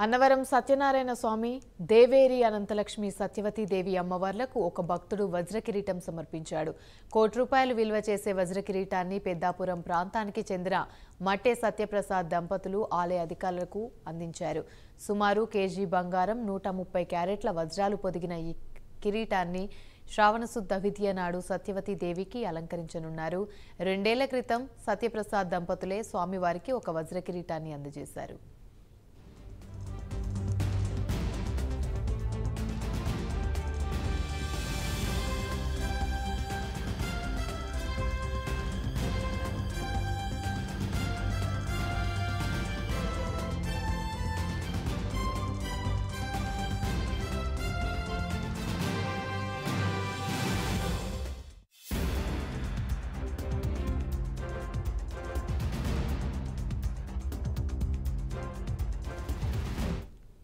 అన్నవరం సత్యనారాయణ స్వామి, దేవేరి అనంతలక్ష్మి సత్యవతి దేవి అమ్మవార్లకు ఒక భక్తుడు వజ్రకిరీటం సమర్పించాడు. ₹1 విలువ చేసే వజ్రకిరీటాన్ని పెద్దాపురం ప్రాంతానికి చెందిన మట్టే సత్యప్రసాద్ దంపతులు ఆలయ అధికారులకు అందించారు. సుమారు కేజీ బంగారం, 130 క్యారెట్ల వజ్రాలు పొదిగిన ఈ కిరీటాన్ని శ్రావణశుద్ధ విధియ నాడు సత్యవతి దేవికి అలంకరించనున్నారు. 2 ఏళ్ల క్రితం సత్యప్రసాద్ దంపతులే స్వామివారికి ఒక వజ్రకిరీటాన్ని అందజేశారు.